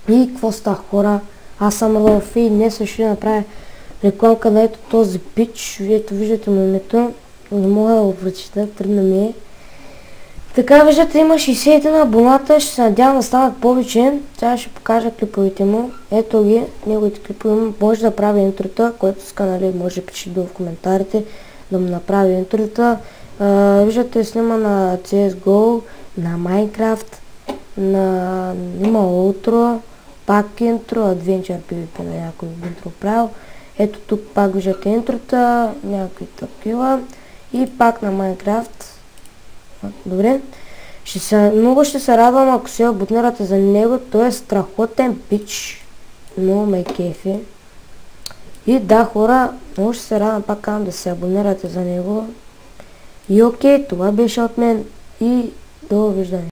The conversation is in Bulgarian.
И какво става, хора? Аз съм Ролфи и днес ще направя рекламка на ето този пич. Ето виждате му името. Не мога да го прочита, трудно ми е. Така виждате, има 61 абоната, ще се надявам да станат повече. Сега ще покажа клиповете му. Ето ги, неговите клипове. Може да прави интрота, който иска, нали, може да пише долу в коментарите да му направи интрота. Виждате, снима на CSGO, на Minecraft, има утро, пак интро, Adventure PvP на някой интро правил. Ето тук пак виждате интрота, някакви такива и пак на Minecraft. Добре. Много ще се радвам, ако се абонирате за него. Той е страхотен пич. Много ме кефи. И да, хора, много ще се радвам, пак казвам, да се абонирате за него. И окей, това беше от мен и довиждане.